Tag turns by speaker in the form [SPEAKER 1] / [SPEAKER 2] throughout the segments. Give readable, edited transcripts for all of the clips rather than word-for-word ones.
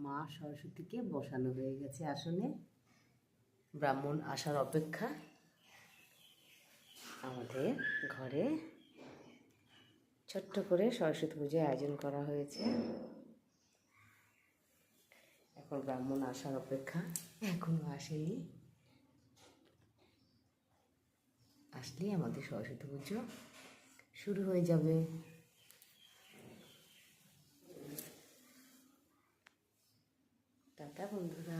[SPEAKER 1] মা সরস্বতীকে বসানো হয়ে গেছে আসনে। ব্রাহ্মণ আসার অপেক্ষা। আমাদের ঘরে ছোট্ট করে সরস্বতী পূজার আয়োজন করা হয়েছে। এখন ব্রাহ্মণ আসার অপেক্ষা, এখনো আসেনি। আসলেই আমাদের সরস্বতী পুজো শুরু হয়ে যাবে। টাটা বন্ধুরা।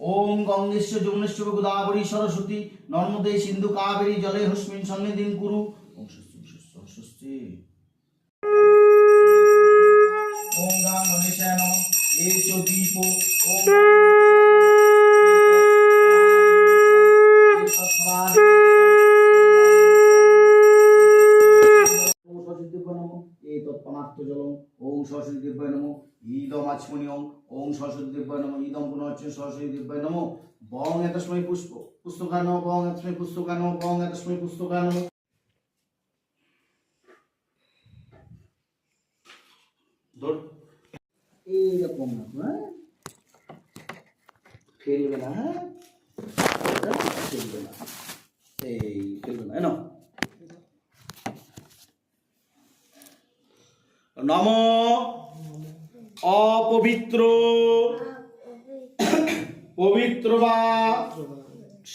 [SPEAKER 2] ওম গঙ্গেশ্বর যমুনেশ্বর গোদাবরী সরস্বতী নর্মদে সিন্ধু কাবেরী জলে হস্মিন সন্নিধিং কুরু। ওম স্বস্তি। ওম গাং গণেশায় নমঃ। এসো দীপ। ওম ওম সরস্বতী দেবায় নমঃ। ইদম আচমনিয়ং। ওম সরস্বতী দেবায় নমঃ। ইদম পুনশ্চ সরস্বতী দেবায় নমঃ। বং এতস্মৈ পুস্তকায় নমঃ। বং এতস্মৈ পুস্তকায় নমঃ। বং এতস্মৈ পুস্তকায় নমঃ। ধর এইরকম না, হ্যাঁ ফেলবে না, হ্যাঁ ফেলবে না, এই ফেলবে না। এনো নম অপবিত্র পবিত্র বা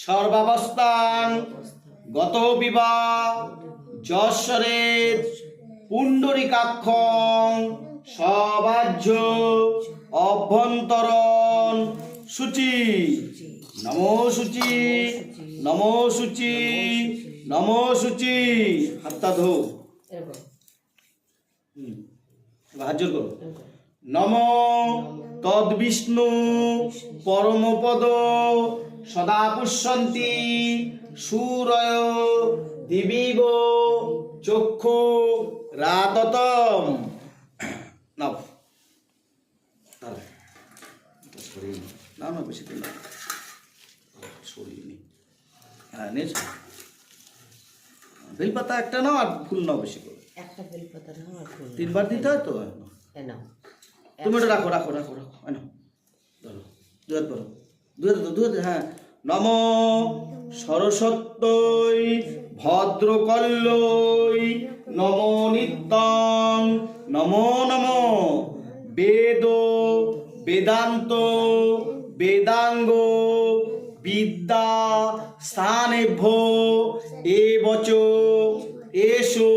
[SPEAKER 2] সর্বাবস্থান গত বিবাহ যশ্বরের পুণ্ডরিকাক্ষং সবাহ্য অভ্যন্তরণ সূচি নমো সূচি নমো সূচি নমো সূচি। হাতটা ধো, হাত জোর করো। নম তদ্বিষ্ণু পরমপদ সদা পুষ্যন্তি সূরয় দিবিব চক্ষু রাততম। নাও না না বেশি দিন সরিয়ে নি। হ্যাঁ নিয়েছ বেলপাতা একটা নাও আর ফুল নাও বেশি করে।
[SPEAKER 1] একটা বেলপাতা নাও আর ফুল।
[SPEAKER 2] তিনবার দিতে হয় তো।
[SPEAKER 1] নাও
[SPEAKER 2] তুমি ওটা রাখো রাখো রাখো রাখো। এনো ধরো দুহাত করো, দুহাত। হ্যাঁ নম সরস্বত্যই ভদ্রকল্যই নমো নিত্যং নমো নমো বেদ বেদান্ত বেদাঙ্গ বিদ্যা স্থানেভ্য এবচ এসো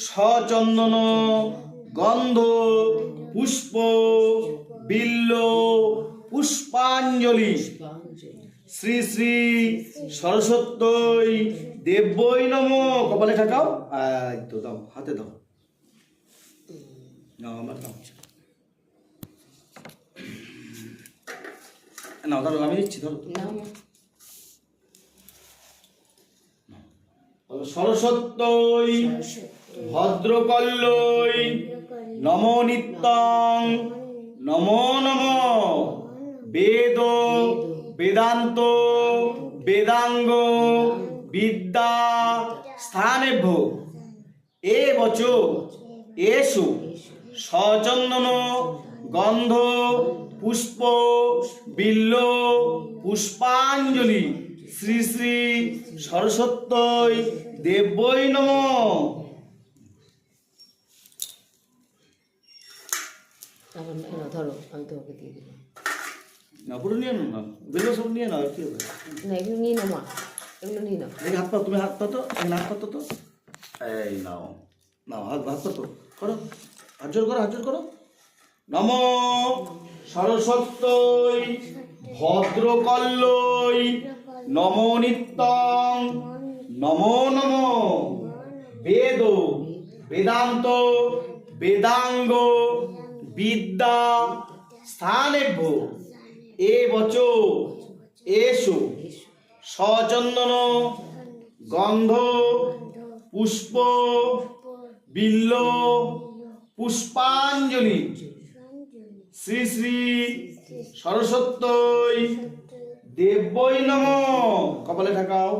[SPEAKER 2] সচন্দন গন্ধ পুষ্প বিল্ল পুষ্পাঞ্জলি শ্রী শ্রী সরস্বত্যই দেব্যই নমঃ। কপালে ঠাকাও, এই তো দাও, হাতে দাও। নাও আমার দাও, নাও ধরো, আমি দিচ্ছি ধরো। সরস্বত্যই ভদ্রকল্যই নমো নিত্যং নমো নমঃ বেদ বেদান্ত বেদাঙ্গ বিদ্যা স্থানেভ্য এবচ এসো সচন্দন গন্ধ পুষ্প বিল্ল পুষ্পাঞ্জলি শ্রী শ্রী সরস্বত্যই দেব্যই নমঃ।
[SPEAKER 1] ধরো, আমি তোমাকে দিয়ে দিলাম।
[SPEAKER 2] না পুরো নিয়ে নাও, না বেলো সব নিয়ে নাও, কি হবে
[SPEAKER 1] না এগুলো নিয়ে নাও মা, এগুলো নিয়ে নাও।
[SPEAKER 2] এই হাত পা, তুমি হাত পা তো, হাত পা তো, এই নাও নাও হাত পা তো করো, হাত জোর করো, হাত জোর করো। নম সরস্বত্যই ভদ্রকল্যই নমো নিত্যং নমো নমঃ বেদ বেদান্ত বেদাঙ্গ বিদ্যা স্থানেভ্য এবচ এসো সচন্দন গন্ধ পুষ্প বিল্ল পুষ্পাঞ্জলি শ্রী শ্রী সরস্বত্যই দেব্যই নমঃ। কপালে ঠাকাও,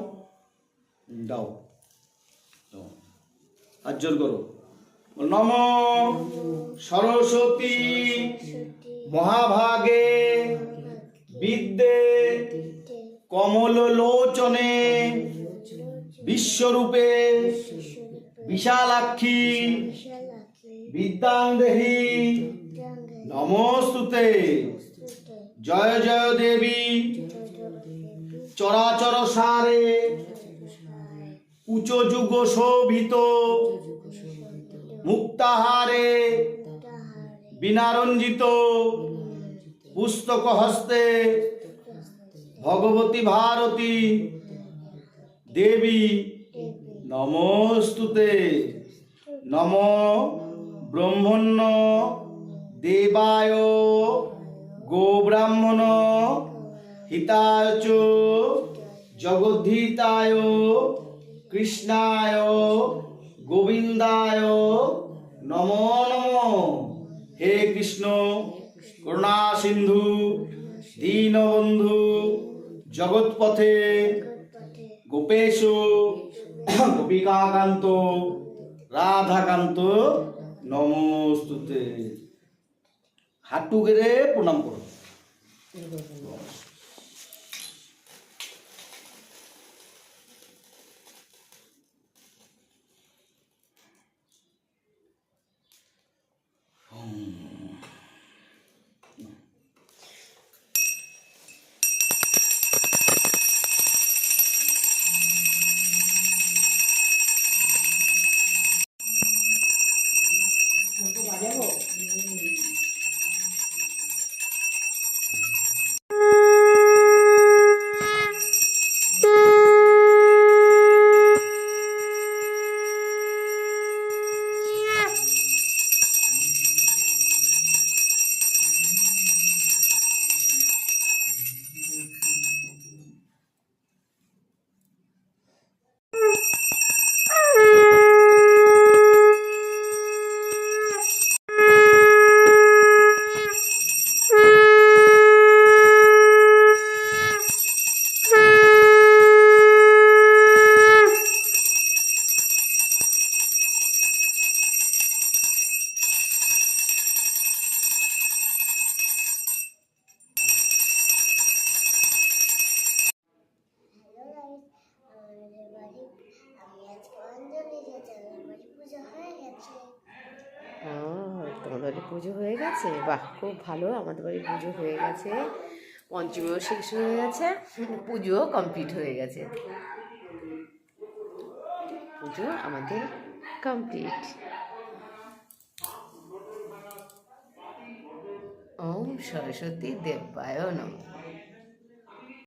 [SPEAKER 2] দাও দাও, হাত জোর করো। নমঃ সরস্বতী মহাভাগে বিদ্যে কমললোচনে বিশ্বরূপে বিশালাক্ষী বিদ্যাং দেহি নমস্তুতে। জয় জয় দেবী চরাচর সারে উচ্চ যুগ শোভিত মুক্তাহারে বিনারঞ্জিত পুস্তক হস্তে ভগবতী ভারতী দেবী নমস্তুতে। নম ব্রহ্মণ্য দেবায় গোব্রাহ্মণ হিতায় চ জগদ্ধিতায় কৃষ্ণায় গোবিন্দায় নমো নমঃ। হে কৃষ্ণ করুণা সিন্ধু দীনবন্ধু জগৎপথে গোপেশ গোপিকাকান্ত রাধাকান্ত নমস্তুতে। হাঁটু গেড়ে প্রণাম করো।
[SPEAKER 1] তোমাদের বাড়ি পুজো হয়ে গেছে? বাহ, খুব ভালো। আমাদের বাড়ি পুজো হয়ে গেছে, পঞ্চমীও শেষ হয়ে গেছে, পুজোও কমপ্লিট হয়ে গেছে। পুজো আমাদের কমপ্লিট। ওম সরস্বতী দেবায় নমঃ।